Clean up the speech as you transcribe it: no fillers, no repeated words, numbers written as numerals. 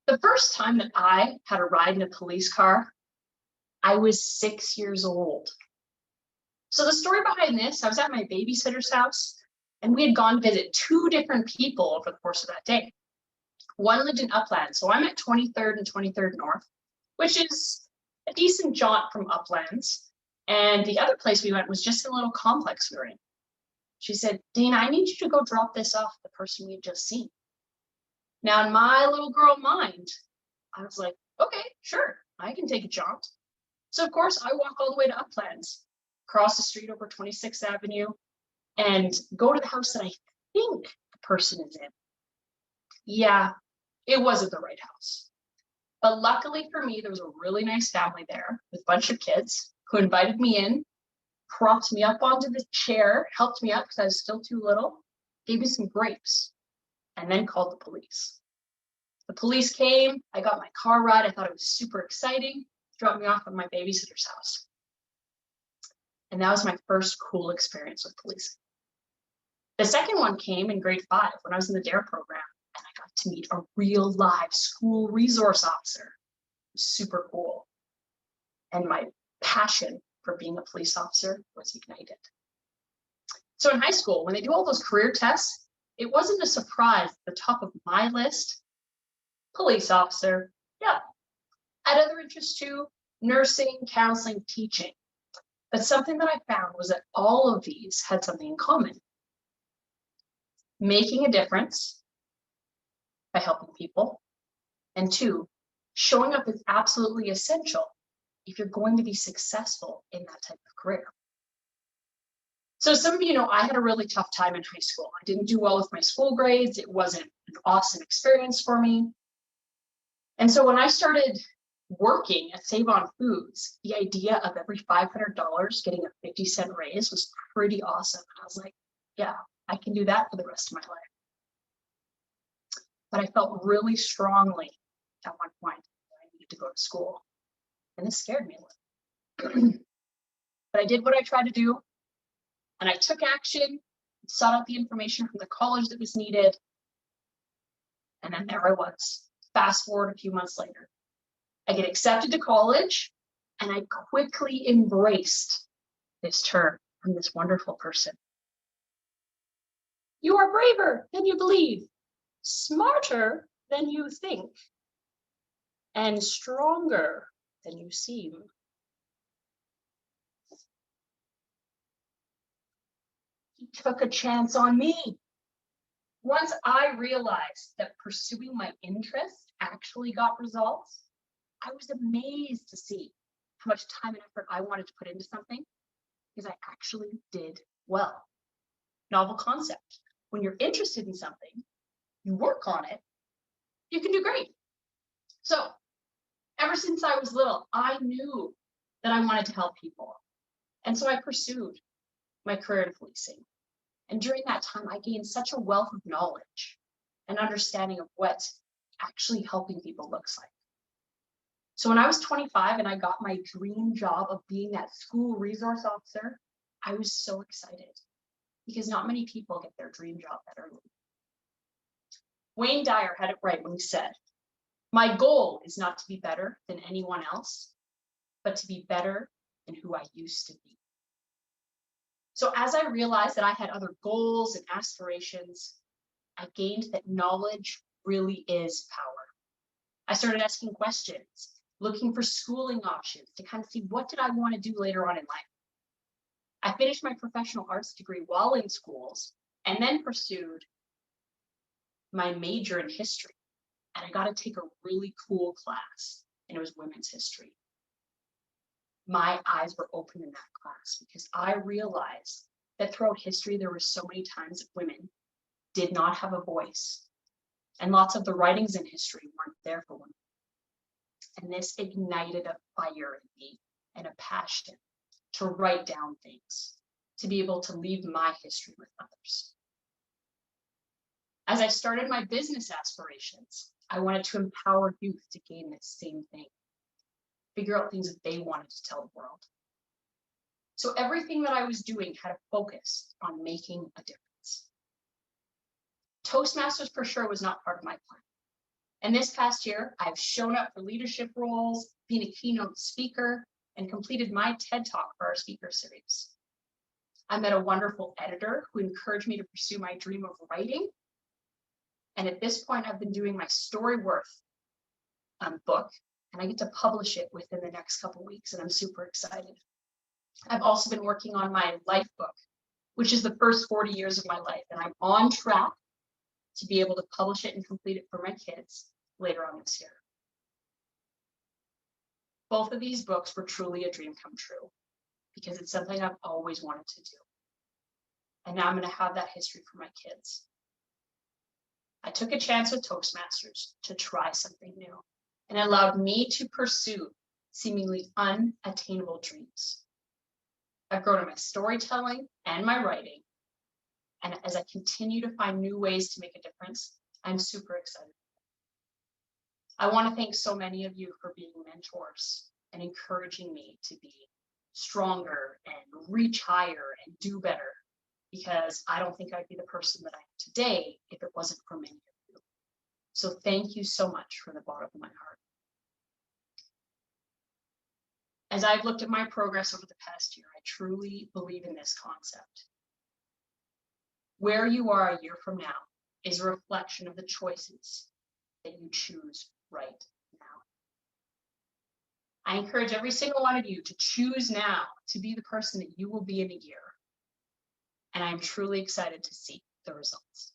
The first time that I had a ride in a police car, I was 6 years old. So the story behind this, I was at my babysitter's house and we had gone to visit two different people over the course of that day. One lived in Upland, so I'm at 23rd and 23rd North, which is a decent jaunt from Uplands. And the other place we went was just a little complex we were in. She said, Dana, I need you to go drop this off the person we had just seen. Now, in my little girl mind, I was like, okay, sure, I can take a jaunt. So, of course, I walk all the way to Uplands, cross the street over 26th Avenue, and go to the house that I think the person is in. Yeah, it wasn't the right house. But luckily for me, there was a really nice family there with a bunch of kids who invited me in, propped me up onto the chair, helped me up because I was still too little, gave me some grapes, and then called the police. The police came, I got my car ride, I thought it was super exciting, dropped me off at my babysitter's house. And that was my first cool experience with police. The second one came in grade 5 when I was in the DARE program, and I got to meet a real live school resource officer. It was super cool. And my passion for being a police officer was ignited. So in high school, when they do all those career tests, it wasn't a surprise at the top of my list, police officer, yeah. I had other interests too, nursing, counseling, teaching. But something that I found was that all of these had something in common. Making a difference by helping people. And 2, showing up is absolutely essential if you're going to be successful in that type of career. So some of you know I had a really tough time in high school. I didn't do well with my school grades. It wasn't an awesome experience for me. And so when I started working at Save On Foods, the idea of every $500 getting a 50-cent raise was pretty awesome. And I was like, yeah, I can do that for the rest of my life. But I felt really strongly at one point that I needed to go to school. And this scared me a little. But I did what I tried to do, and I took action, sought out the information from the college that was needed, and then there I was. Fast forward a few months later. I get accepted to college, and I quickly embraced this term from this wonderful person. You are braver than you believe, smarter than you think, and stronger than you seem. He took a chance on me. Once I realized that pursuing my interest actually got results, I was amazed to see how much time and effort I wanted to put into something because I actually did well. Novel concept. When you're interested in something, you work on it, you can do great. So ever since I was little, I knew that I wanted to help people. And so I pursued my career in policing. And during that time, I gained such a wealth of knowledge and understanding of what actually helping people looks like. So when I was 25 and I got my dream job of being that school resource officer, I was so excited because not many people get their dream job that early. Wayne Dyer had it right when he said, "My goal is not to be better than anyone else, but to be better than who I used to be." So as I realized that I had other goals and aspirations, I gained that knowledge really is power. I started asking questions, looking for schooling options to kind of see what did I want to do later on in life. I finished my professional arts degree while in schools and then pursued my major in history. And I got to take a really cool class, and it was women's history. My eyes were open in that class because I realized that throughout history, there were so many times that women did not have a voice, and lots of the writings in history weren't there for women. And this ignited a fire in me and a passion to write down things, to be able to leave my history with others. As I started my business aspirations, I wanted to empower youth to gain this same thing, figure out things that they wanted to tell the world. So everything that I was doing had a focus on making a difference. Toastmasters for sure was not part of my plan. And this past year, I've shown up for leadership roles, been a keynote speaker, and completed my TED Talk for our speaker series. I met a wonderful editor who encouraged me to pursue my dream of writing. And at this point, I've been doing my Storyworth book, and I get to publish it within the next couple of weeks, and I'm super excited. I've also been working on my life book, which is the first 40 years of my life, and I'm on track to be able to publish it and complete it for my kids later on this year. Both of these books were truly a dream come true because it's something I've always wanted to do. And now I'm going to have that history for my kids. I took a chance with Toastmasters to try something new, and it allowed me to pursue seemingly unattainable dreams. I've grown in my storytelling and my writing, and as I continue to find new ways to make a difference, I'm super excited. I want to thank so many of you for being mentors and encouraging me to be stronger and reach higher and do better, because I don't think I'd be the person that I am today if it wasn't for many of you. So thank you so much from the bottom of my heart. As I've looked at my progress over the past year, I truly believe in this concept. Where you are a year from now is a reflection of the choices that you choose right now. I encourage every single one of you to choose now to be the person that you will be in a year. And I'm truly excited to see the results.